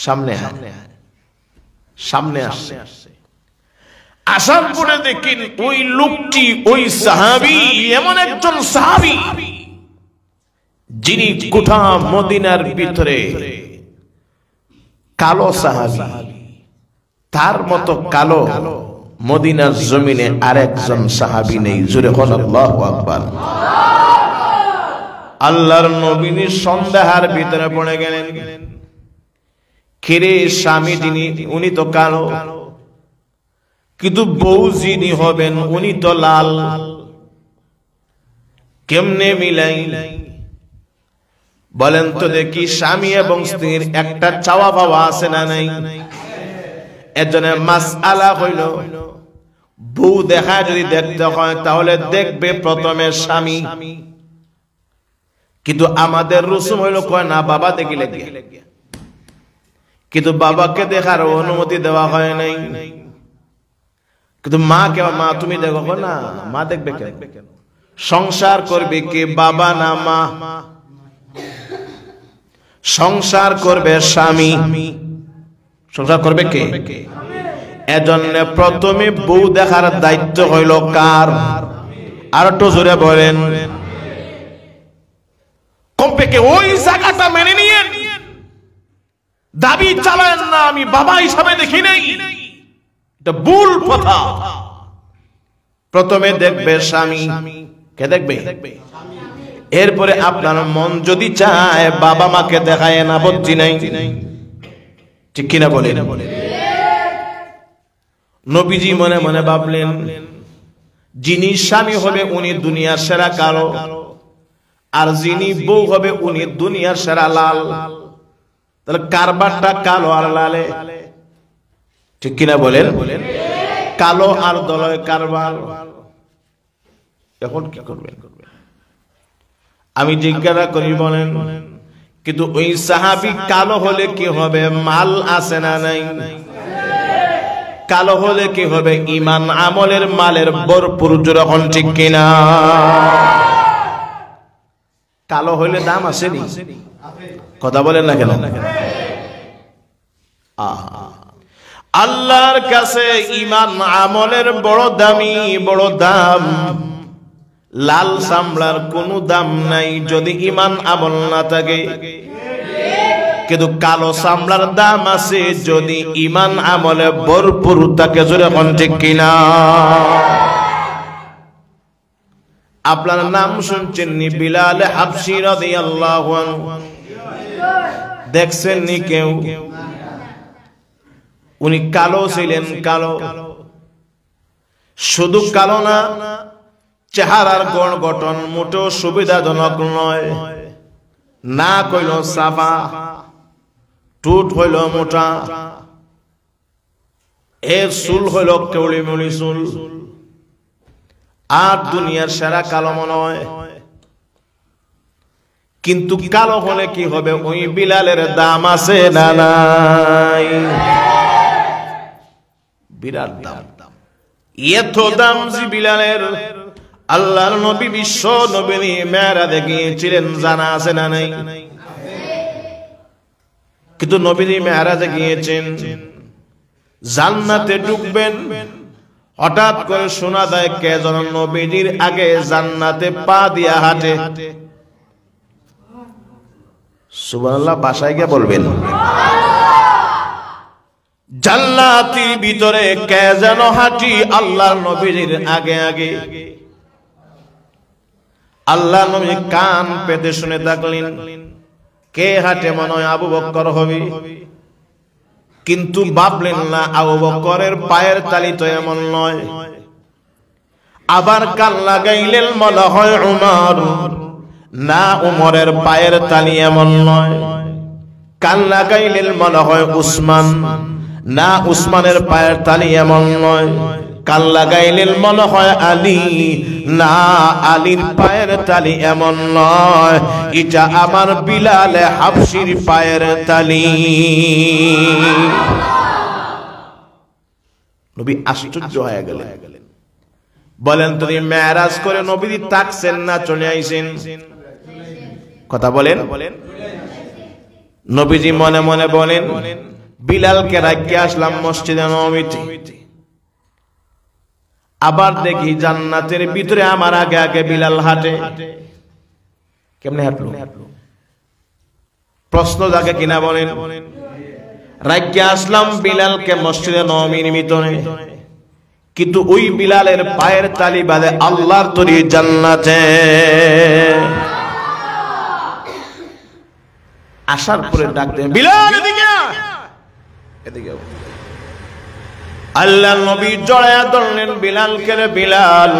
সামনে সামনে আসছে। আসার পরে দেখেন ওই লোকটি, ওই সাহাবী এমন একজন সাহাবী যিনি গোটা মদিনার ভিতরে কালো সাহাবী, তার মতো কালো মদিনার জমিনে আরেকজন সাহাবী নেই। জোরে বলেন আল্লাহু আকবার। আল্লাহর নবী সন্দেহের ভিতরে পড়ে গেলেন, কিরে স্বামী যিনি উনি তো কালো, কিন্তু বউ যিনি হবেন উনি তো লাল, কেমনে মিলাই? বলেন তো দেখি, স্বামী এবং স্ত্রীর একটা চাওয়া পাওয়া আছে না নাই? এজন্য মাসআলা হইল, বউ দেখা যদি দেখতে হয় তাহলে দেখবে প্রথমে স্বামী, কিন্তু আমাদের রসুম হইল কয় না বাবা দেখিলে, কিন্তু বাবাকে দেখার অনুমতি দেওয়া হয় নাই। কিন্তু মা কে, মা তুমি দেখো না, মা দেখবে কেন? সংসার করবে কে, বাবা না মা? সংসার করবে স্বামী, সংসার করবে কে? এজন্য প্রথমে বউ দেখার দায়িত্ব হইল কার? আর একটু জোরে বলেন। কমপেকে ওই জায়গাটা মেনে নিয়ে দাবি চালায়েন না আমি বাবা হিসাবে দেখি নাই, এটা ভুল কথা। প্রথমে দেখবে স্বামী, কে দেখবে? এরপরে আপনার মন যদি চায় বাবা মাকে দেখায় না, আপত্তি নাই, ঠিক কিনা বলেন? নবীজি মনে মনে ভাবলেন, যিনি স্বামী হবে উনি দুনিয়ার সেরা কালো, আর যিনি বউ হবে উনি দুনিয়ার সেরা লাল। তাহলে কারবারটা কালো আর লালে, ঠিক কিনা বলেন? কালো আর দলয় কারবার। এখন কি করবেন? আমি জিজ্ঞাসা করি, বলেন, কিন্তু ওই সাহাবী কালো হলে কি হবে? মাল আছে না নাই? কালো হলে কি হবে? ঈমান আমলের মালের ভরপুর, যখন ঠিক কিনা? কালো হইলে দাম আছে নি? কথা বলেন না কেন? আল্লাহর কাছে ঈমান আমলের বড় দামি, বড় দাম। লাল চামড়ার কোনো দাম নাই যদি ঈমান আমল না থাকে, কিন্তু কালো চামড়ার দাম আছে যদি ঈমান আমলে ভরপুর থাকে। জোরে কোন ঠিক কিনা? আপনার নাম শুনছেন নি বিলাল হাবশী রাদিয়াল্লাহু আনহু? দেখছেন নি কেউ? উনি কালো ছিলেন, কালো। শুধু কালো না, চেহারার গঠন মোটেও সুবিধাজনক নয়। না কইল সাফা, টুট হইল মোটা, এর চুল হইল কেউলি মুলি চুল। আর দুনিয়ার সেরা কালো মনে হয়। কিন্তু কালো হলে কি হবে? ওই বিলালের দাম আছে না নাই? বিরাট দাম। এত দাম যে বিলালের, আল্লাহর নবী বিশ্ব নবী মেরাজে গিয়েছিলেন, জানা আছে না নাই? কিন্তু নবী মেরাজে গিয়েছেন, জান্নাতে ঢুকবেন, হঠাৎ করে শোনা যায় কে যেন নবীজির আগে জান্নাতে পা দিয়া হাঁটে। সুবহানাল্লাহ, বাসায় গিয়ে বলবেন। জান্নাতের ভিতরে কে যেন হাঁটি আল্লাহর নবীজির আগে আগে। আল্লাহ নবী কান পেতে শুনে থাকলেন, কে হাঁটে? মনে হয় আবু বকর হবে। কিন্তু ভাবলেন না আবু বকরের পায়ের তালি তো এমন নয়। আবার কান লাগাইলেন, মনে হয় উমর, না উমরের পায়ের তালি এমন নয়। কান লাগাইলেন, মনে হয় উসমান, না উসমানের পায়ের তালি এমন নয়। কান লাগাইলেন, মনে হয় আলী, না আলীর পায়ের তালি এমন নয়। এটা আমার বিলাল হাবশীর পায়ের তালি। নবী আশ্চর্য হয়ে গেলেন। বলেন, তুমি মেরাজ করে নবী তাকছেন না চলে আইছেন? কথা বলেন। নবীজি মনে মনে বলেন, বিলালকে রাখিয়ে আসলাম মসজিদে নববীতে, আবার দেখি জান্নাতের ভিতরে আমার আগে আগে বিলাল হাঁটে। কেমনে হাঁটলো? প্রশ্ন জাগে কিনা বলেন? রাখিয়ে আসলাম বিলালকে মসজিদে নববীর ভিতরে, কিন্তু ওই বিলালের পায়ের তালি বাদে আল্লাহর তরি জান্নাতে। আসার পরে ডাক দেন, বিলাল এদিকে আয়, এদিকে আয়। আল্লাহর নবী জড়ায়া ধরলেন বিলালকে। রে বিলাল,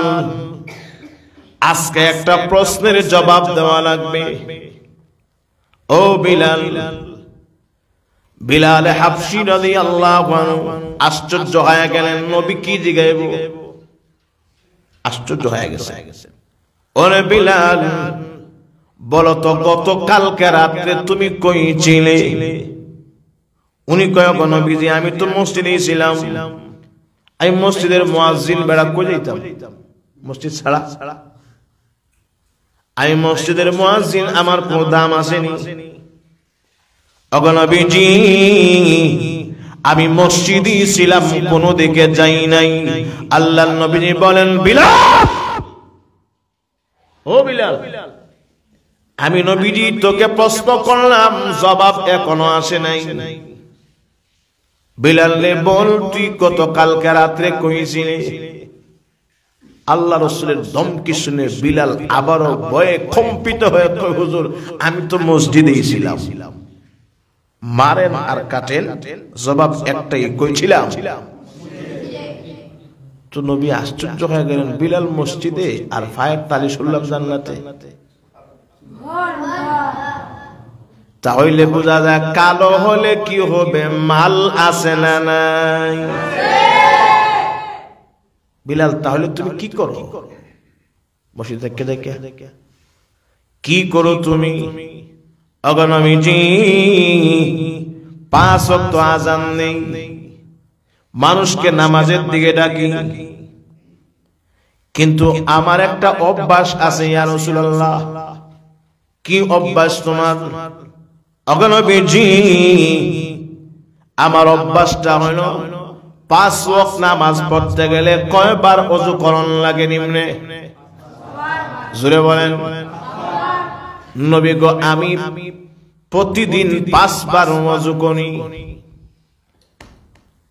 আজকে একটা প্রশ্নের জবাব দেওয়া লাগবে। ও বিলাল। বিলাল হাবশী রাদিয়াল্লাহু আনহু আশ্চর্য হয়ে গেলেন, নবী কি জিগাইব? আশ্চর্য হয়ে গেছে। ওরে বিলাল, বলো তো গতকালকে রাতে তুমি কই ছিলে? উনি কয়, নবীজি আমি তো মসজিদেই ছিলাম। আমি মসজিদের মুয়াজ্জিন বেড়া কই যাইতাম? মসজিদ ছাড়া আমি মসজিদের মুয়াজ্জিন, আমার কোনো দাম আসেনি। নবীজি আমি মসজিদই ছিলাম, কোনো দিকে যাই নাই। আল্লাহর নবীজি বলেন, বিলাল, ও বিলাল, আমি নবীজি তোকে প্রশ্ন করলাম, জবাব এখনো আসে নাই। বিলালে বল, তুই গতকালকে রাত্রে কইছিলি? আল্লাহ রাসূলের ধমকি শুনে বিলাল আবারও ভয়ে কম্পিত হয়ে কয়, হুজুর আমি তো মসজিদেই ছিলাম। মারেন আর কাটেন, জবাব একটাই, কইছিলাম। তো নবী আশ্চর্য হয়ে গেলেন, বিলাল মসজিদে আর ফায়ের তালি শুনলাম জান্নাতে। তাহলে বোঝা যায় কালো হলে কি হবে, মাল আছে না নাই? বিলাল, তাহলে তুমি কি করো মসজিদ থেকে দেখে? কি করো তুমি? নবীজি 5 ওয়াক্ত আযান নেই, মানুষকে নামাজের দিকে ডাকি, কিন্তু আমার একটা অভ্যাস আছে ইয়া রাসূলুল্লাহ। কি অভ্যাস তোমার? নবীজি আমার অভ্যাসটা হলো 5 ওয়াক্ত নামাজ পড়তে গেলে কয়বার ওযু করণ লাগে নিম্নে? জোরে বলেন। নবী গো, আমি প্রতিদিন 5 বার ওযু করি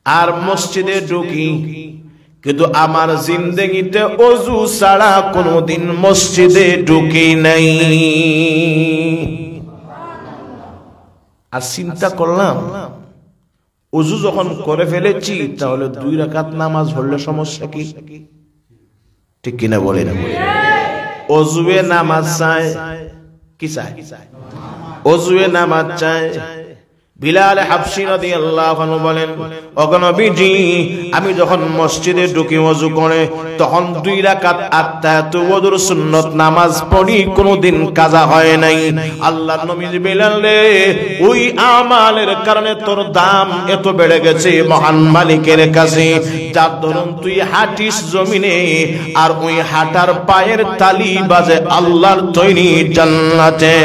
আর মসজিদে ঢুকি, কিন্তু আমার জিন্দেগিতে ওযু ছাড়া কোনোদিন মসজিদে ঢুকি নাই। আর চিন্তা করলাম, ওযু যখন করে ফেলেছি, তাহলে 2 রাকাত নামাজ পড়লে সমস্যা কি? ঠিক কিনা বলেন? ওযুয়ে নামাজ চায়, কি চায়? ওযুয়ে নামাজ চায়। বিলাল হাবশী রাদিয়াল্লাহু আনহু বলেন, নবীজি আমি যখন মসজিদে ঢুকি ওযু করে, তখন 2 রাকাত আত্তাহিয়াতু ওযুর সুন্নাত নামাজ পড়ি, কোনদিন কাজা হয় নাই। আল্লাহর নবী বিলাল রে, ওই আমালের কারণে তোর দাম এত বেড়ে গেছে মহান মালিকের কাছে, যার দরুন তুই হাঁটিস জমিনে, আর ওই হাঁটার পায়ের তালি বাজে আল্লাহর তৈরি জান্নাতে।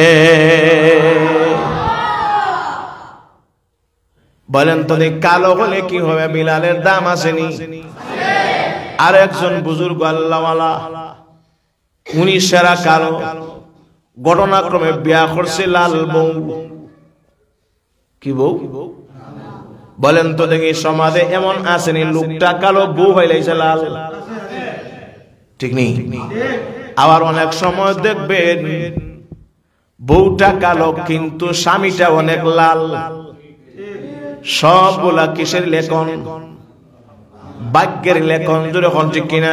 বলেন তো কালো হলে কি হবে? বিলালের দাম আসেনি? আর একজন বুজুর্গ আল্লাহওয়ালা, উনি সেরা কালো, ঘটনাক্রমে বিয়া করছে লাল বউ। কি বউ? বলেন তো দেখি সমাজে এমন আসেনি লোকটা কালো, বউ হইলাইছে লাল? ঠিক নেই? আবার অনেক সময় দেখবেন বউটা কালো কিন্তু স্বামীটা অনেক লাল। সবগুলা কিসের লেখন? ভাগ্যের লেখন। যখন ঠিক কিনা?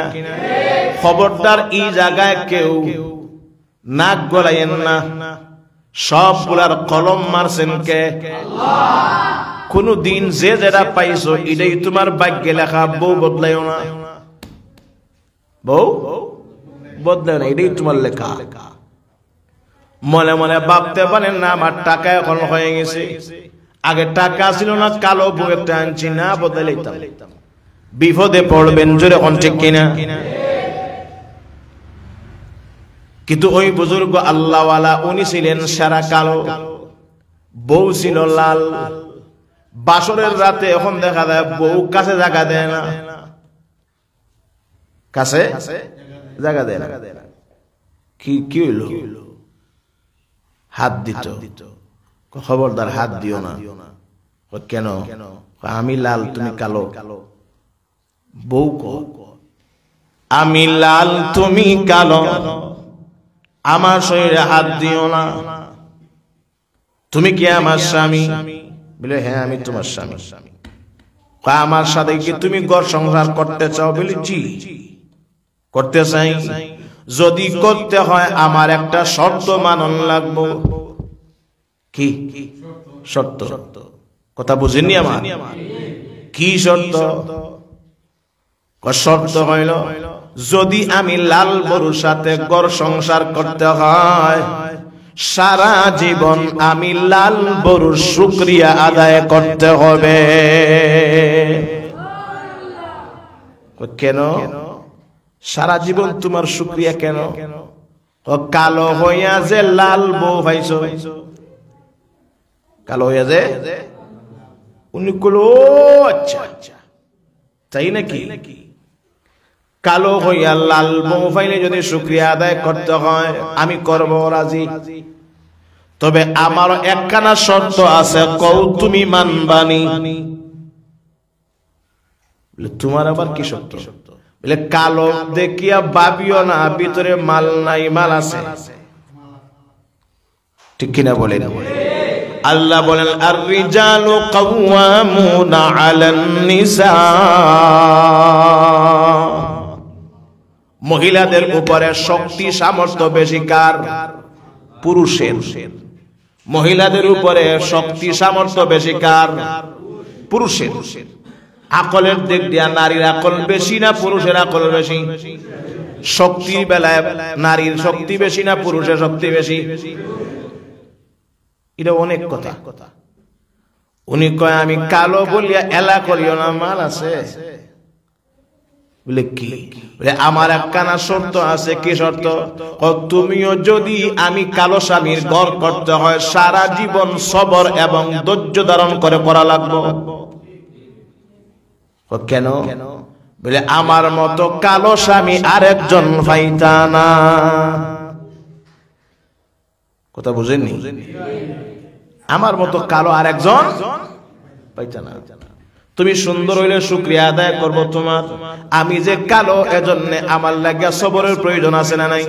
খবরদার এই জায়গায় কেউ নাক গলাইয়েন না, সবগুলার কলম মারছেন কে? কোন দিন যে যেটা পাইছো এটাই তোমার ভাগ্যে লেখা। বউ বদলাইও না, বউ বদলাইও না, এটাই তোমার লেখা। মনে মনে ভাবতে পারেন না আমার টাকা এখন হয়ে গেছে, আগে টাকা ছিল না, কালো বউ একটা আনছি, না বদলাইতাম। বিপদে পড়বেন, জোরে কোন ঠিক কিনা? কিন্তু ওই বুজুর্গ আল্লাহওয়ালা উনি ছিলেন সারা কালো। বউ ছিল লাল, বাসরের রাতে এখন দেখা যায় বউ কাছে জায়গা দেয় না, কাছে জায়গা দেয় না। কি হইল? হাত দিত, খবরদার হাত দিও না। কেন? আমি লাল তুমি কালো। বউ আমি লাল তুমি কালো, আমার শরীরে হাত দিও না। তুমি কি আমার স্বামী? বলে হ্যাঁ আমি তোমার স্বামী। আমার সাথে কি তুমি ঘর সংসার করতে চাও? বলি জি করতে চাই। যদি করতে হয় আমার একটা শর্ত মানন লাগবো। কি শর্ত? কথা বুঝেননি আমার? কি শর্ত? শর্ত হইল যদি আমি লাল বউর সাথে ঘর সংসার করতে হয়, সারা জীবন আমি লাল বউর শুকরিয়া আদায় করতে হবে। কেন সারা জীবন তোমার শুকরিয়া? কেন? কালো হইয়া যে লাল বউ পাইছো, কালো হইয়া যে। উনি কল আচ্ছা আচ্ছা তাই নাকি? কালো হইয়া লাল বউ পাইলে যদি শুকরিয়া আদায় করতে হয় আমি করব, রাজি। তবে আমারও একখানা শর্ত আছে, কও তুমি মানবানি। তোমার আবার কি শর্ত? বলে কালো দেখিয়া ভাবিও না ভিতরে মাল নাই, মাল আছে। ঠিক কিনা বলেন? আল্লাহ বলেন আর রিজালু কাওয়ামুনা আলান নিসা, মহিলাদের উপরে শক্তি সামর্থ্য বেশি কার? পুরুষের। মহিলাদের উপরে শক্তি সামর্থ্য বেশি কার? পুরুষের। আকলের দিক দিয়া নারীর আকল বেশি না পুরুষের আকল বেশি? শক্তির বেলায় নারীর শক্তি বেশি না পুরুষের শক্তি বেশি? এটা অনেক কথা। উনি কয় আমি কালো বলিয়া এলা করিও না, মাল আছে। বলে কি? বলে আমার একখানা শর্ত আছে। কি শর্ত? তুমিও যদি আমি কালো স্বামীর ঘর করতে হয় সারা জীবন সবর এবং ধৈর্য ধারণ করে করা লাগবে। কেন? বলে আমার মতো কালো স্বামী আরেকজন পাইতা না। কথা বুঝেননি? আমার মতো কালো আরেকজন পাইতা না। তুমি সুন্দর হইলে শুকরিয়া আদায় করব তোমার। আমি যে কালো এজন্য আমার লাগিয়া সবরের প্রয়োজন আছে না নাই?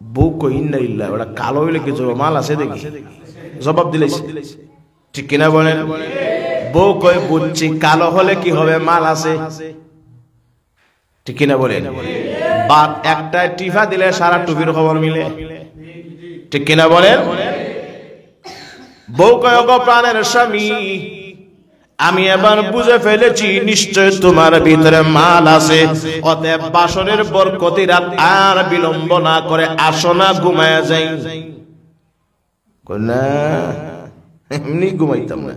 বউ কই না ইল্লা ওটা কালো হইলে কিছু মাল আছে দেখি, জবাব দিলেই। ঠিক কিনা বলেন? বউ কই বুঝছি কালো হলে কি হবে, মাল আছে। ঠিক কিনা বলেন? বাদ একটা টিফা দিলে সারা টুপির খবর মিলে। ঠিক কিনা বলেন? বউ কয় গো প্রাণের স্বামী, আমি এবার বুঝে ফেলেছি নিশ্চয় তোমার ভিতরে মাল আছে। অতএব বাসরের বরকতি রাত আর বিলম্ব না করে আসো না, ঘুমায়া যাই। না এমনি ঘুমাইতাম না,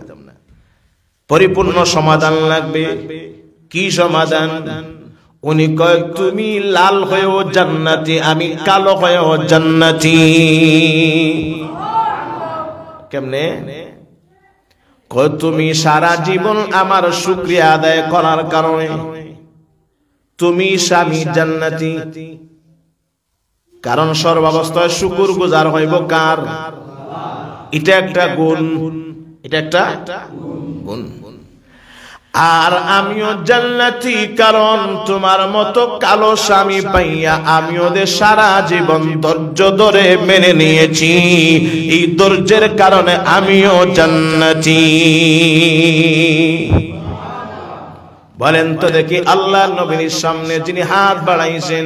পরিপূর্ণ সমাধান লাগবে। কি সমাধান? উনি কয় তুমি লাল হয়েও জান্নাতি, আমি কালো হয়েও জান্নাতি। কেমনে? কয় তুমি সারা জীবন আমার শুকরিয়া আদায় করার কারণে তুমি স্বামী জান্নাতি। কারণ সর্বাবস্থায় শুকুর গুজার হইব কার? এটা একটা গুণ, এটা একটা গুণ। আর আমিও জান্নাতি, কারণ তোমার মতো কালো স্বামী পাইয়া আমি ওদের সারা জীবন ধৈর্য ধরে মেনে নিয়েছি। এই ধৈর্যের কারণে আমিও জান্নাতি। বলেন তো দেখি, আল্লাহ নবীর সামনে যিনি হাত বাড়াইছেন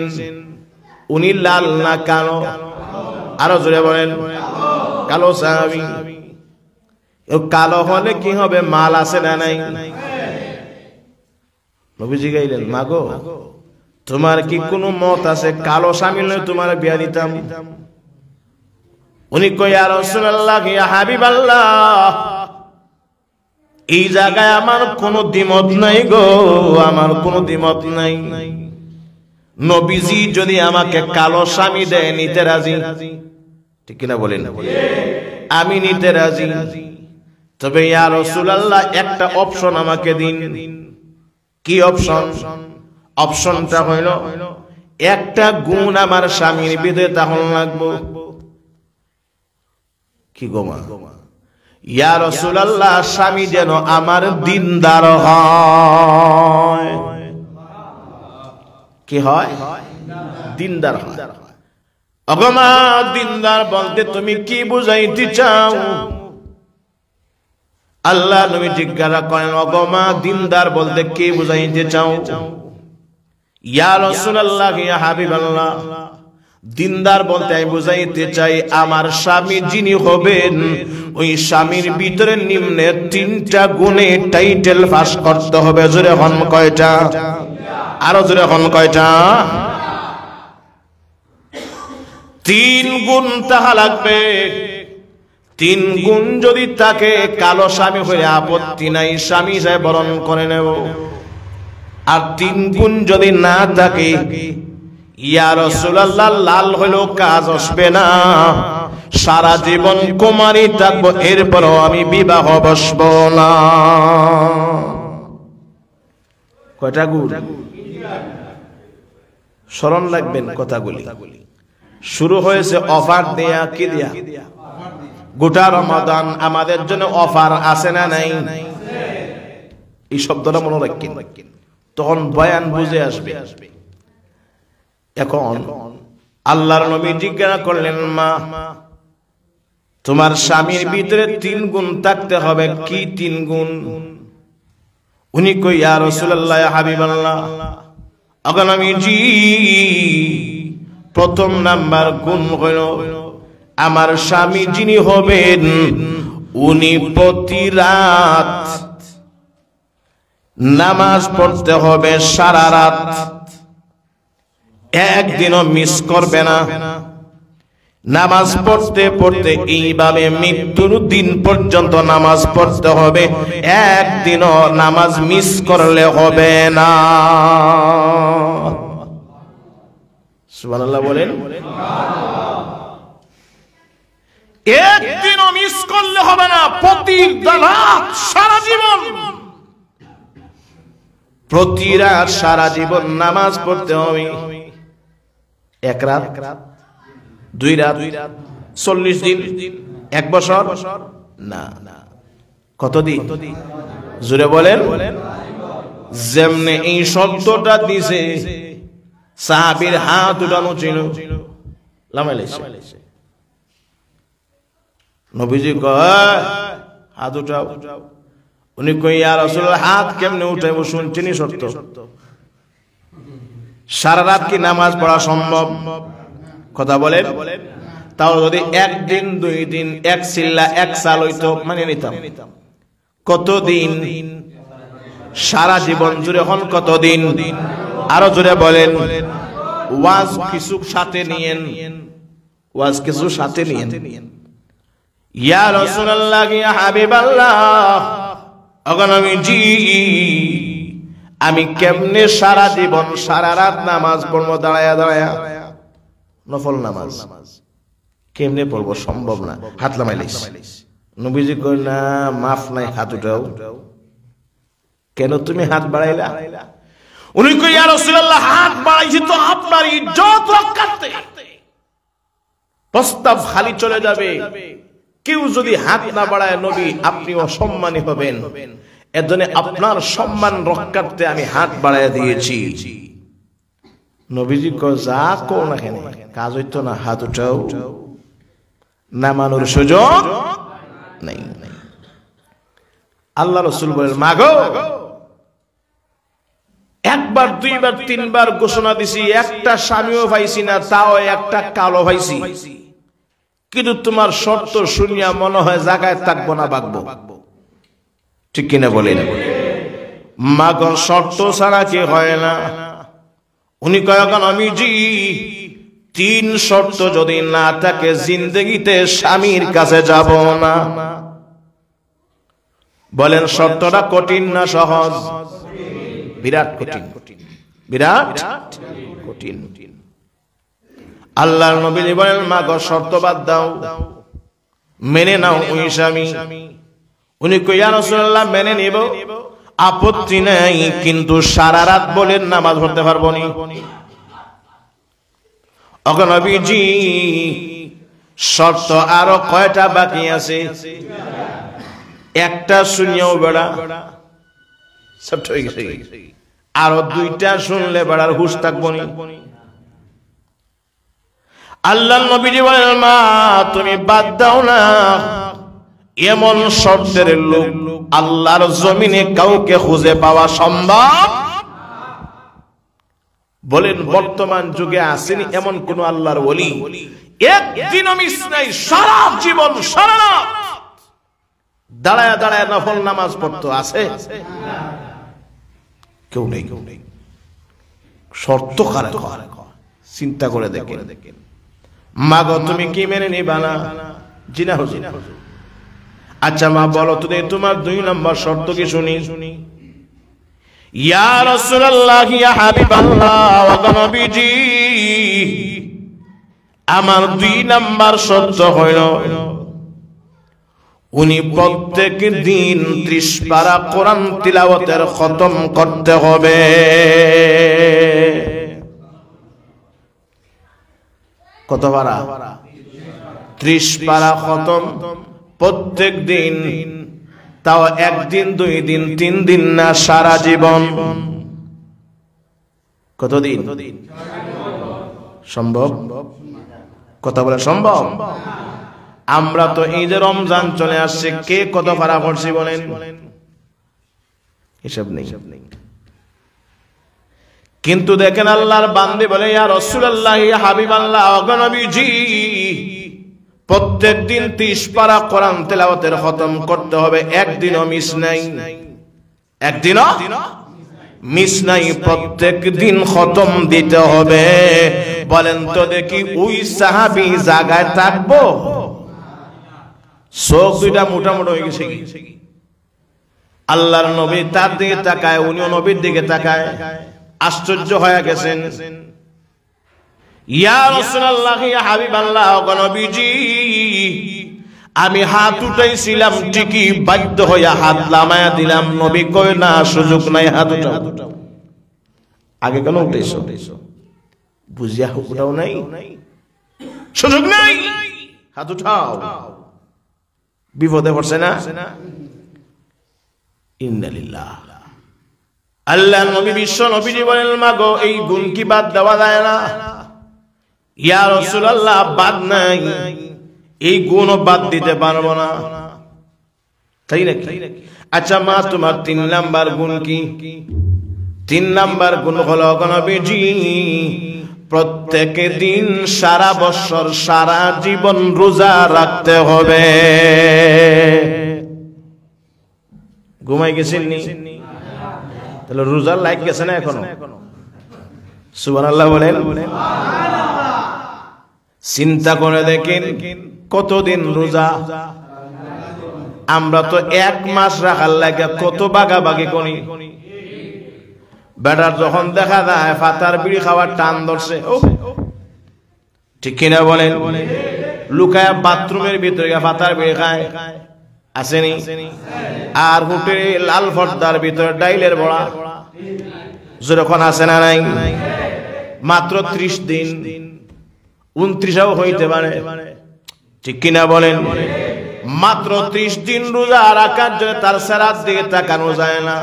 উনি লাল না কালো? আরো জোরে বলেন। কালো সাহাবী। কালো হলে কি হবে? মাল আছে না নাই? নবীজি গাইলেন মাগো তোমার কি কোনো মত আছে কালো স্বামী নয় তোমার বিয়া দিতাম? উনি কই ইয়া রাসূলুল্লাহ, ইয়া হাবিবাল্লাহ, এই জায়গায় আমার কোনো দ্বিমত নাই গো, আমার কোনো দ্বিমত নাই। নবীজি যদি আমাকে কালো স্বামী দেয় নিতে রাজি। ঠিক কিনা বলেন? আমি নিতে রাজি, তবে ইয়া রাসূলুল্লাহ একটা অপশন আমাকে দিন। কি অপশন? অপশনটা হইল একটা গুণ আমার স্বামীর ভিতরে তখন লাগবো। কি গোমা? ইয়া রাসূলুল্লাহ স্বামী যেন আমার দিনদার হয়। কি হয়? দিনদার হয়। অগমা দিনদার বলতে তুমি কি বুঝাইতে চাও? আল্লাহ নবী জিজ্ঞাসা করেন, অগমা দিনদার বলতে কি বুঝাইতে চাও? ইয়া রাসূলুল্লাহ, ইয়া হাবিবাল্লাহ, দিনদার বলতে আমি বুঝাইতে চাই আমার স্বামী যিনি হবেন ওই স্বামীর ভিতরে নিম্নে 3টা গুণে টাইটেল পাস করতে হবে। জোরে হন কয়টা? আরো জোরে হন কয়টা? 3 গুণ তাহা লাগবে। 3 গুণ যদি তাকে, কালো স্বামী হয়ে আপত্তি নাই, স্বামী হিসেবে বরণ করে নেব। আর 3 গুণ যদি না থাকে, ইয়া রাসূলুল্লাহ লাল হলেও কাজ আসবে না, সারা জীবন কুমারী থাকবো, এরপরও আমি বিবাহ বসব না। কয়টা গুণ? স্মরণ রাখবেন কথাগুলি। শুরু হয়েছে অফার দেয়া। কি দেয়া? গোটা রমাদান আমাদের জন্য অফার আছে না নাই? এই শব্দটা মনে রাখেন, তখন বয়ান বুঝে আসবে। এখন আল্লাহর নবী জিজ্ঞাসা করলেন, মা তোমার স্বামীর ভিতরে 3 গুণ থাকতে হবে। কি 3 গুণ? উনি কই, ইয়া রাসূলুল্লাহ, ইয়া হাবিবাল্লাহ, নবীজি প্রথম নাম্বার গুণ হইল আমার স্বামী যিনি হবেন উনি প্রতি রাত নামাজ পড়তে হবে, সারা রাত, একদিনও মিস করবে না। নামাজ পড়তে পড়তে এইভাবে মৃত্যুর দিন পর্যন্ত নামাজ পড়তে হবে, একদিনও নামাজ মিস করলে হবে না। সুবহানাল্লাহ বলেন। একদিনও মিস করলে হবে না, প্রতি রাত সারা জীবন, প্রতি রাত সারা জীবন নামাজ পড়তে হবে। 1 রাত, 2 রাত, 40 দিন, 1 বছর না। কতদিন? জোরে বলেন। যেমনে এই শব্দটা দিছে সাহাবীর হাত উঠানো ছিল, লামাইছে। নবীজি কয় হাত উঠাও। উনি কই, ইয়া রাসূলুল্লাহ হাত কেমনে উঠাইবো? শুনছেনই সত্য, সারা রাত কি নামাজ পড়া সম্ভব? কথা বলেন। তাও যদি 1 দিন 2 দিন 1 চিল্লা 1 সাল হইতো মানে নিতাম। কতদিন? সারা জীবন জুড়ে। হন কতদিন? আরো জোরে বলেন। ওয়াজ কিছু সাথে নিয়েন, ওয়াজ কিছু সাথে নিয়েন। ইয়া রাসূলুল্লাহ, ইয়া হাবিবাল্লাহ, নবীজি আমি কেমনে সারা জীবন সারা রাত নামাজ পড়বো দাঁড়ায়া দাঁড়ায়া? নফল নামাজ কেমনে পড়বো? সম্ভব না। হাত লামাইলিস। নবীজি কই, না মাফ নাই, হাত উঠাও। কেন তুমি হাত বাড়াইলা? উনি কই, ইয়া রাসূলুল্লাহ হাত বাড়াইছি তো আপনার ইজ্জত রক্ষার্থে, প্রস্তাব খালি চলে যাবে। কেউ যদি হাত না বাড়ায় নবী আপনি অসম্মানী হবেন, এজন্য আপনার সম্মান রক্ষার্থে আমি হাত বাড়ায় দিয়েছি। নবীজি কয়, যা কো না কেন কাজ হইতো না, হাত উঠাও। নামানোর সুযোগ নাই। আল্লাহ রাসূল বলেন, মাগো 1 বার 2 বার 3 বার ঘোষণা দিছি, একটা স্বামীও পাইছি না, তাও একটা কালো পাইছি। কিন্তু তোমার শর্ত শুনিয়া মনে হয় জায়গায় থাকবো না, বাগবো। ঠিক কিনা বলেন? মাগো শর্ত ছাড়া কি হয় না? উনি কয়, আমি জি 3 শর্ত যদি না থাকে জিন্দেগিতে স্বামীর কাছে যাব না। বলেন শর্তটা কঠিন না সহজ? বিরাট কঠিন, বিরাট কঠিন। আল্লাহর নবী বলেন, মাগো শর্ত বাদ দাও, মেনে নাও ওই স্বামী। উনি কই ইয়া রাসূলুল্লাহ মেনে নিব, আপত্তি নাই, কিন্তু সারা রাত বলেন নামাজ পড়তে পারবো না। ওগো নবীজি শর্ত আরো কয়টা বাকি আছে? একটা শুনিও বেড়া সব ঠিক আছে, আরো দুইটা শুনলে বেড়ার হুঁশ থাকবো না। আল্লাহ নবীজি বলেন মা তুমি বাদ দাও না, এমন শর্তের লোক আল্লাহর জমিনে কাউকে খুঁজে পাওয়া সম্ভব? বলেন বর্তমান যুগে আসেনি এমন কোন আল্লাহর ওলি একদিনও মিস নাই, সারা জীবন সারা রাত দাঁড়ায় দাঁড়ায় নফল নামাজ পড়তো? আছে? কেউ নেই। শর্ত কারে চিন্তা করে দেখেন। মাগো তুমি কি মেনে নিবা না? জি না হুজুর। আচ্ছা মা বলো তো তোমার 2 নম্বর শর্ত কি শুনি। ইয়া রাসূলুল্লাহ ইয়া হাবিবাল্লাহ ওয়া নবীজি আমার 2 নম্বর শর্ত হইল উনি প্রত্যেক দিন 30 পারা কোরআন তিলাওয়াতের খতম করতে হবে। কত পারা? 30 পারা খতম প্রত্যেক দিন, তাও 1 দিন 2 দিন 3 দিন না, সারা জীবন। কতদিন সম্ভব? কথা বলে সম্ভব? আমরা তো এই যে রমজান চলে আসছে, কে কত পারা পড়ছি বলেন? হিসাব নেই। কিন্তু দেখেন আল্লাহর বান্দে বলে ইয়া রাসূলুল্লাহ ইয়া হাবিবাল্লাহ ওয়া নবীজি প্রত্যেক দিন 30 পারা কোরআন তেলাওয়াতের খতম করতে হবে, একদিনও মিস নাই। একদিনও মিস নাই, প্রত্যেক দিন খতম দিতে হবে। বলেন তো দেখি ওই সাহাবী জায়গায় থাকবো? চোখ দুইটা মোটামুটি হয়ে গেছে কি? আল্লাহর নবী তার দিকে তাকায়, উনিও নবীর দিকে তাকায়, আশ্চর্য হয়ে গেছেন। ইয়া রাসূলুল্লাহ ইয়া হাবিবাল্লাহ ওয়া নবীজি আমি হাত উঠাইছিলাম ঠিকই, বাধ্য হইয়া হাত নামায়া দিলাম। নবী কই না সুযোগ নাই, হাত উঠাও। আগে কেন উঠাইছো? বুঝিয়া উঠাও নাই, সুযোগ নাই, হাত উঠাও। বিপদে পড়ছে না? ইন্নালিল্লাহ। আল্লাহ নবী বিশ্ব নবীজি বলেন মাগো এই গুণ কি বাদ দেওয়া যায় না? ইয়া রাসূলুল্লাহ বাদ নাই, এই গুণও বাদ দিতে পারবো না, তাই নাকি? আচ্ছা মা তোমার 3 নাম্বার গুণ কি? 3 নাম্বার গুণ হলো নবীজি প্রত্যেক দিন সারা বছর সারা জীবন রোজা রাখতে হবে। ঘুমাই গেছেন নি? তাহলে রোজার লাইক গেছে না এখনো? সুবহানাল্লাহ বলেন। চিন্তা করে দেখেন কতদিন রোজা। আমরা তো 1 মাস রাখার লাগে কত বাগাবাগি করি। বেটার যখন দেখা যায় ফাতার বিড়ি খাওয়ার টান ধরছে, ঠিক কিনা বলেন? লুকায়া বাথরুমের ভিতরে ফাতার বিড়ি খায়, আসেনি? আর হোটেলে লাল পর্দার ভিতরে ডাইলের বড়া যখন আসে না নাই? মাত্র 30 দিন, 29ও হইতে পারে, ঠিক কিনা বলেন? মাত্র 30 দিন রোজা রাখার জন্য তার সারাত দিকে তাকানো যায় না।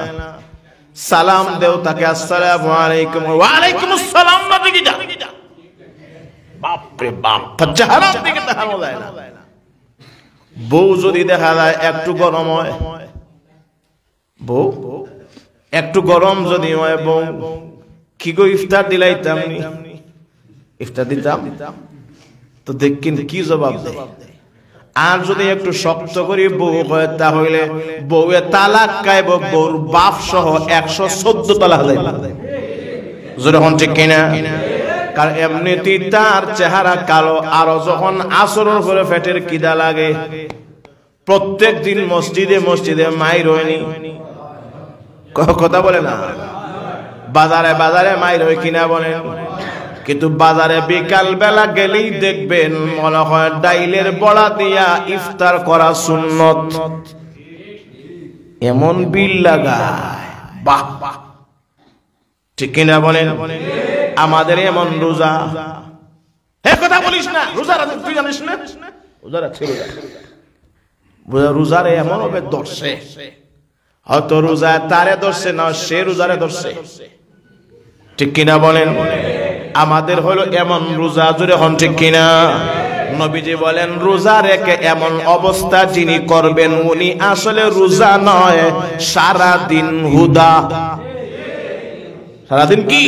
সালাম দেও তাকে আসসালামু আলাইকুম, ওয়া আলাইকুম আসসালাম না দিকে যা, বাপ রে বাপ, চেহারার দিকে তাকানো যায় না। বউ যদি দেখা যায় একটু গরম হয়, বউ একটু গরম যদি হয়, বউ কি গো ইফতার দিলাইতাম নি? ইফতার দিতাম তো দেখেন কি জবাব দেয়। আর যদি একটু শক্ত করে বউ হয় তাহলে বউয়ে তালাক খাইব, বউর বাপ সহ 114 তালাক দেয়। যখন ঠিক কিনা? কারণ এমনিতেই তার চেহারা কালো, আরো যখন আসরের পরে পেটের খিদা লাগে, প্রত্যেক দিন মসজিদে মসজিদে মাইর হয়নি, কথা বলে না? বাজারে বাজারে মাইর হয় কিনা বলেন? কিন্তু বাজারে বিকাল বেলা গেলেই দেখবেন মনে হয় ডাইলের বড়া দিয়া ইফতার করা সুন্নত, এমন বিল লাগায়। বাহ, ঠিক কিনা বলেন? আমাদের এমন রোজা, হে কথা বলিস না, রোজা রাখছিস তুই জানিস না? রোজা রাখছে, রোজারে এমন হবে ধরছে, হয়তো রোজা তারে ধরছে না, সে রোজারে ধরছে, ঠিক কিনা বলেন? আমাদের হলো এমন রোজা, জোরে হন ঠিক কিনা? নবীজি বলেন রোজা রেখে এমন অবস্থা যিনি করবেন উনি আসলে রোজা নয়, সারাদিন হুদা। সারাদিন কি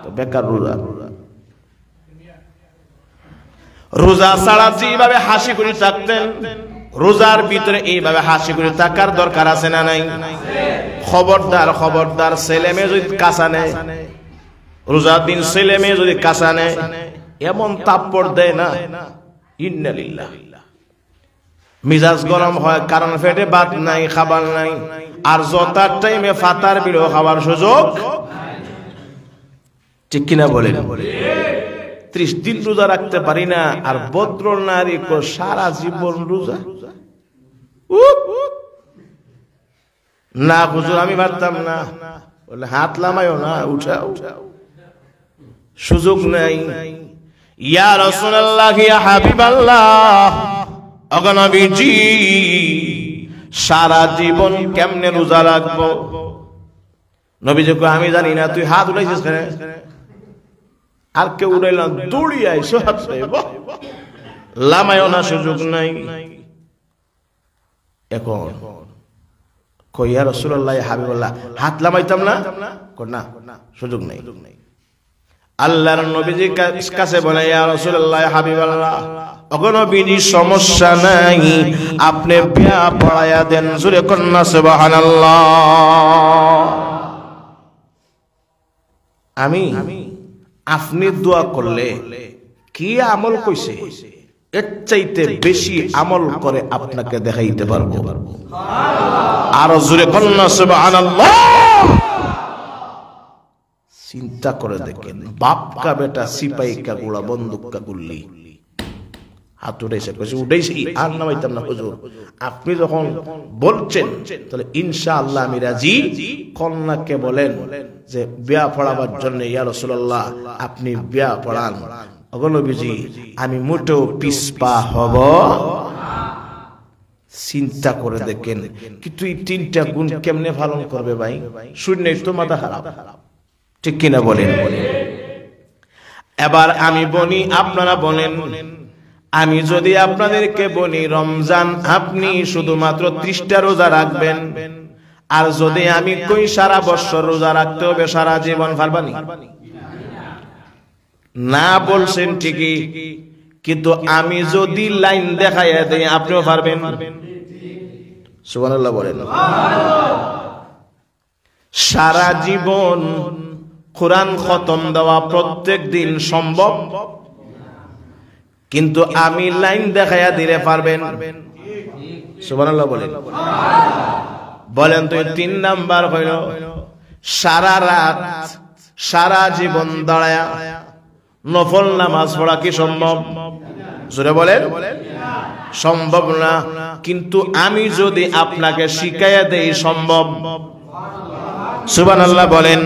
তো বেকার রোজা। রোজা ছাড়া যেভাবে হাসি করে থাকতেন, রোজার ভিতরে এইভাবে হাসি করে থাকার দরকার আছে না নাই? খবরদার খবরদার, ছেলে মেয়ে যদি কাঁচা নেয়, রোজার দিন ছেলে মেয়ে যদি কাঁচা নেয়, এমন তাপ্পড় দেয় না, ইন্না লিল্লাহ। মিজাজ গরম হয়, কারণ পেটে ভাত নাই, খাবার নাই, আর যতার টাইমে ফাতার বিলো খাবার সুযোগ, ঠিক কিনা বলেন? 30 দিন রোজা রাখতে পারি না, আর ভদ্র নারী সারা জীবন রোজা। না হুজুর আমি পারতাম না, বলে হাত লামায়ও না, উঠাও, সুযোগ নাই। ইয়া রাসূলুল্লাহ, ইয়া হাবিবাল্লাহ, ওগো নবীজি সারা জীবন কেমনে রোজা রাখবো? নবীজি কয় আমি জানি না, তুই হাত উঠাইছিস কেন? আর কেউ উঠাইলাম, দৌড়ি আইসো, হাত লামায়ও না, সুযোগ নাই। এখন কই ইয়া রাসূলুল্লাহ, ইয়া হাবিবাল্লাহ, হাত লামাইতাম না, না সুযোগ নাই। আল্লাহর নবীজির কাছে বলে ইয়া রাসূলুল্লাহ, ইয়া হাবিবাল্লাহ, ওগো নবীজি সমস্যা নাই, আপনি বিয়া পড়ায়া দেন, জোরে কন্না সুবহানাল্লাহ। আমি আপনি দোয়া করলে কি আমল কইছে, এর চাইতে বেশি আমল করে আপনাকে দেখাইতে পারবো। আর জোরে কন্না সুবহানাল্লাহ। চিন্তা করে দেখেন, বাপ কা বেটা সিপাহি কা গোলা বন্দুক কা গুল্লি, হাত উঠেছে, উঠেছি আর নামাইতাম না হুজুর। আপনি যখন বলছেন তাহলে ইনশাআল্লাহ আমি রাজি। কন্যাকে বলেন যে বিয়া পড়াবার জন্য ইয়া রাসূলুল্লাহ আপনি বিয়া পড়ান। ওগো নবীজি আমি মোটেও পিছপা হব। চিন্তা করে দেখেন, কিন্তু এই 3টা গুণ কেমনে পালন করবে ভাই? শুনলেই তো মাথা খারাপ, ঠিক কিনা বলেন? এবার আমি বলি, আপনারা বলেন, আমি যদি আপনাদেরকে বলি রমজান আপনি শুধুমাত্র 30টা রোজা রাখবেন, আর যদি আমি কই সারা বছর রোজা রাখতে হবে, সারা জীবন পারবানি? না বলছেন ঠিকই, কিন্তু আমি যদি লাইন দেখাইয়া দেই আপনিও পারবেন? সুবহানাল্লাহ বলেন। সারা জীবন কোরআন খতম দেওয়া প্রত্যেক দিন সম্ভব, কিন্তু আমি লাইন দেখাইয়া দিলে পারবেন? সুবহানাল্লাহ বলেন। বলেন তো 3 নাম্বার হইল সারা রাত সারা জীবন দাঁড়ায়া নফল নামাজ পড়া কি সম্ভব? জোরে বলেন। সম্ভব না, কিন্তু আমি যদি আপনাকে শিখাইয়া দেই সম্ভব। সুবহানাল্লাহ বলেন।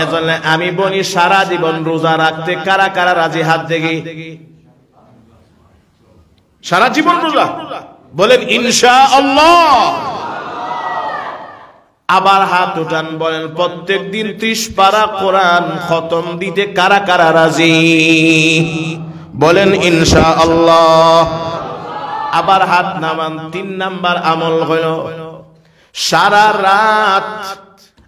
এজন্য আমি বলি সারা জীবন রোজা রাখতে কারা কারা রাজি? হাত দেখি। সারা জীবন রোজা বলেন ইনশাআল্লাহ। আবার হাত উঠান, বলেন প্রত্যেক দিন 30 পারা কোরআন খতম দিতে কারা কারা রাজি? বলেন ইনশাআল্লাহ। আবার হাত নামান। 3 নাম্বার আমল হলো সারা রাত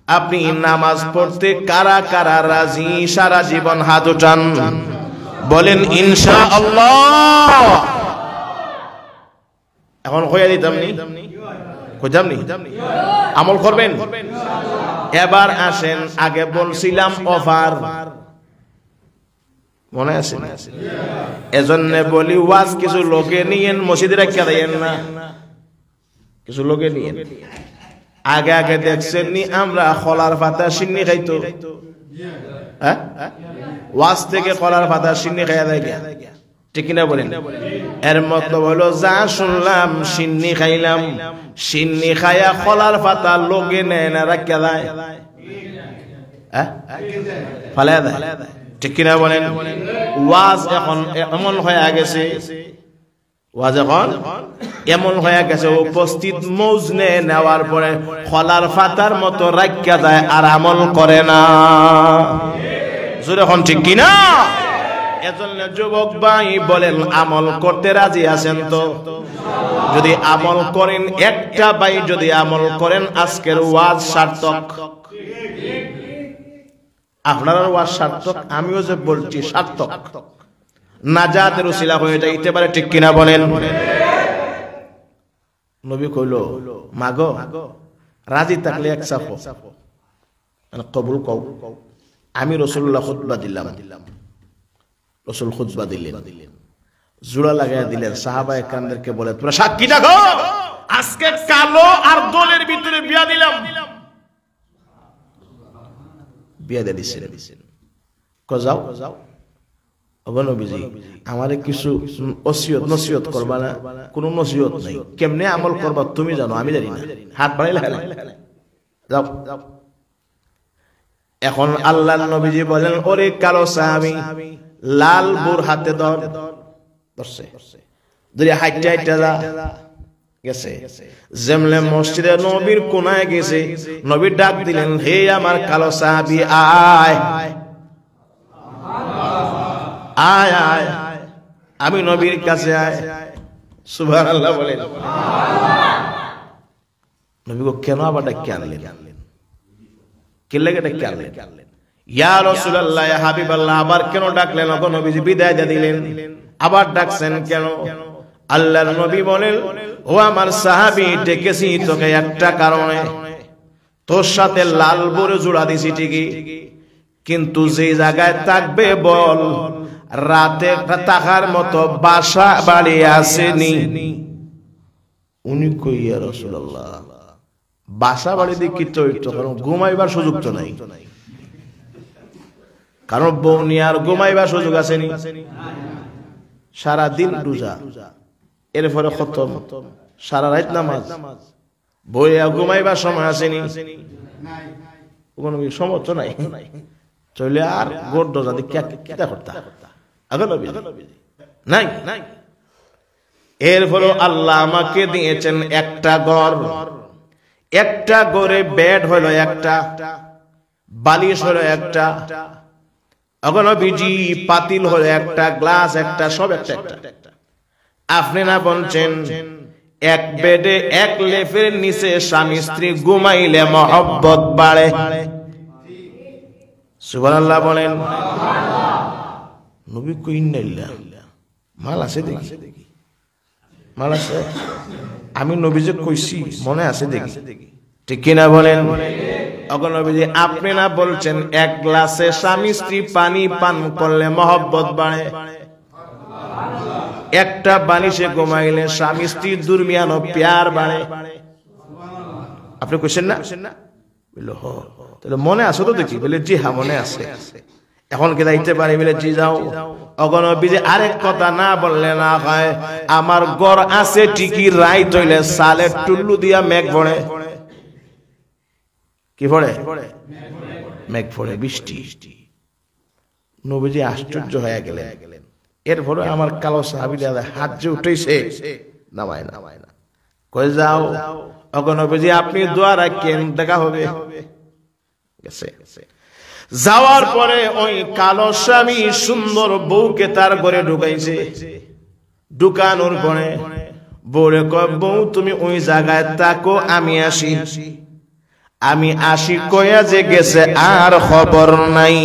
আপনি নামাজ পড়তে কারা কারা রাজি? সারা জীবন হাত উঠান, বলেন ইনশাআল্লাহ। এখন হইয়া দিতাম নি, কইতাম নি আমল করবেন? এবার আসেন, আগে বলছিলাম অফার, মনে আছে? এজন্য বলি ওয়াজ কিছু লোকে নিয়েন, মসজিদে রাখিয়া দেন না, কিছু লোকে নিয়েন। আগে আগে দেখছেন নি আমরা খলার পাতা সিন্নি খাইতো, হ্যাঁ ওয়াজ থেকে কলার পাতা সিন্নি খাইয়া দেয় ঠিক কিনা বলেন এর মতলব হলো যা শুনলাম সিন্নি খাইলাম সিন্নি খাইয়া কলার পাতা লোকে নেয় না রাখিয়া দেয় ফালাইয়া দেয় ঠিক কিনা বলেন ওয়াজ এখন এমন হয়ে গেছে ওয়াজ এখন এমন হয়ে গেছে উপস্থিত মজনে নেওয়ার পরে খলার পাতার মতো রাখিয়া দেয় আর আমল করে না জোরে এখন ঠিক কিনা এজন্য যুবক ভাই বলেন আমল করতে রাজি আছেন তো যদি আমল করেন একটা ভাই যদি আমল করেন আজকের ওয়াজ সার্থক আপনার ওয়াজ সার্থক আমিও যে বলছি সার্থক নাজাতের উসিলা হয়ে যাইতে পারে ঠিক কিনা বলেন নবী কইল মাগো রাজি থাকলে এক সাফো কবুল কও আমি রাসূলুল্লাহ খুতবা দিলাম রাসূল খুতবা দিলেন জোড়া লাগায়া দিলেন সাহাবায়ে কেরামদেরকে বলে তোমরা সাক্ষী থাকো আজকে কালো আর দলের ভিতরে বিয়া দিলাম বিয়া দিছেন যাও ওগো নবীজি আমারে কিছু ওসিয়ত নসিহত করবা না কোনো নসিহত নাই কেমনে আমল করবা তুমি জানো আমি জানি না হাত বাড়াইলা যাও এখন আল্লাহর নবীজি বলেন ওরে কালো সাহাবী লাল বুর হাতে ধরছে ধরে হাইটা যা গেছে যেমলে মসজিদে নবীর কোনায় গেছে নবী ডাক দিলেন হে আমার কালো সাহাবী আয় আয় আয় আমি নবীর কাছে আয় সুবহানাল্লাহ বলেন নবী গো কেন আবার ডাকে আনলেন কে লাগে ডাকে আনলেন ইয়া রাসূলুল্লাহ ইয়া হাবিবাল্লাহ আবার কেন ডাকলেন ওগো নবীজি বিদায় দিয়ে দিলেন আবার ডাকছেন কেন আল্লাহর নবী বলেন ও আমার সাহাবী ডেকেছি তোকে একটা কারণে তোর সাথে লাল বরে জোড়া দিছি ঠিকই কিন্তু যে জায়গায় থাকবে বল রাতে থাকার মতো বাসা বাড়ি আসেনি উনি কই ইয়া রাসূলুল্লাহ বাসা বাড়ি দিয়ে কি চরিত্র কারণ ঘুমাইবার সুযোগ তো নাই কারণ বউনি আর ঘুমাইবার সুযোগ আসেনি সারা দিন রোজা এরপরে খতম সারা রাত নামাজ বইয়া ঘুমাইবার সময় আসেনি কোনো সময় তো নাই চলে আর গোট দরজা দিয়ে কেটা করতা নাই এরপরে আল্লাহ আমাকে দিয়েছেন একটা ঘর একটা ঘরে বেড হলো একটা বালিশ হলো একটা অগনবীজি পাতিল হলো একটা গ্লাস একটা সব একটা আপনি না বলছেন এক বেডে এক লেফের নিচে স্বামী স্ত্রী ঘুমাইলে মহব্বত বাড়ে সুবহানাল্লাহ বলেন নবী কইন নাইলা মাল আছে দেখি মাল আছে আমি নবী যে কইছি মনে আছে দেখি ঠিক কিনা বলেন অগনবীজি আপনি না বলছেন এক গ্লাসে স্বামী স্ত্রী পানি পান করলে মহব্বত বাড়ে একটা বালিশে ঘুমাইলে স্বামী স্ত্রী দুর্মিয়ানো প্যার বাড়ে আপনি কইছেন না বললো হ তাহলে মনে আছে তো দেখি বলে জি হ্যাঁ মনে আছে এখন কি যাইতে পারি বলে জি যাও অগনবীজি আরেক কথা না বললে না হয় আমার ঘর আছে ঠিকই রাইত হইলে সালের টুল্লু দিয়া মেঘ পড়ে কি পড়ে মেঘ পড়ে বৃষ্টি নবীজি আশ্চর্য হয়ে গেলেন এরপরে আমার কালো সাহাবীরা হাত যে উঠেছে নামায় না কই যাও অগনবীজি আপনি দোয়া রাখেন দেখা হবে গেছে যাওয়ার পরে ওই কালো স্বামী সুন্দর বউকে তার ঘরে ঢুকাইছে ঢুকানোর পরে বউরে কয় বউ তুমি ওই জায়গায় থাকো আমি আসি কয়া যে গেছে আর খবর নাই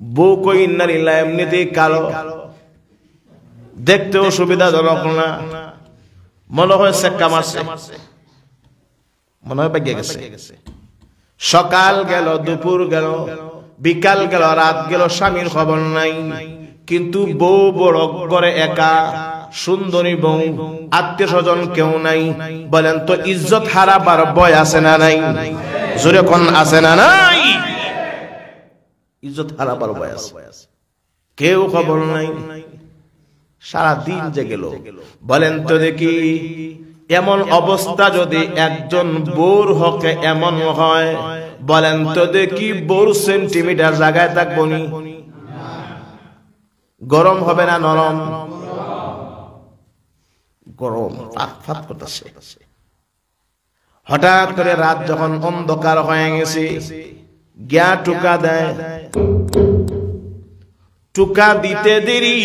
বউ কই নারিলা এমনিতেই কালো দেখতেও সুবিধাজনক না মনে হয় সেক্কা মারছে মনে হয় বেগে গেছে সকাল গেল দুপুর গেল বিকাল গেল রাত গেল স্বামীর খবর নাই কিন্তু বউ বড় করে একা সুন্দরী বউ আত্মীয় স্বজন কেউ নাই বলেন তো ইজ্জত হারাবার ভয় আছে না নাই জোরে কোন আছে না নাই? ইজ্জত হারাবার ভয় আছে, কেউ খবর নাই, সারা দিন যে গেল। বলেন তো দেখি, এমন অবস্থা যদি একজন বউর হকে এমন হয়, বলেন তো দেখি বউর সেন্টিমিটার জায়গায় থাকবো নি? গরম হবে না নরম? গরম ফাত করতেছে। হঠাৎ করে রাত যখন অন্ধকার হয়ে গেছে, গিয়া টুকা দেয়। টুকা দিতে দেরি,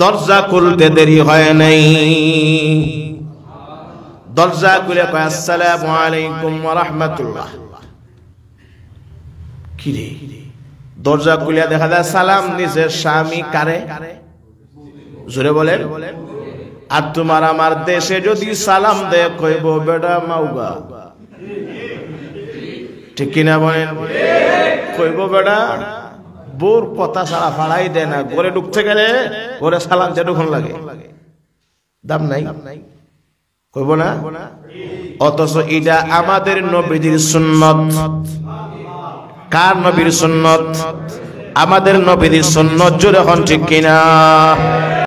দরজা খুলতে দেরি হয় নাই। দরজা খুলে কয় আসসালামু আলাইকুম ওয়া রাহমাতুল্লাহ। কি রে, দরজা খুলে দেখা যায় সালাম দিছে স্বামী কারে? জোরে বলেন। আর তোমার আমার দেশে যদি সালাম দেয় কইব বেটা মাউগা, ঠিক কিনা বলেন? কইব বেটা বোর কথা সারা ফাড়াই দেয় না, ঘরে ঢুকতে গেলে ঘরে সালাম যেটুকুন লাগে, দাম নাই, কইব না? অথচ এটা আমাদের নবীর সুন্নত। কার নবীর সুন্নত? আমাদের নবীর সুন্নত। জোরে হন ঠিক কিনা?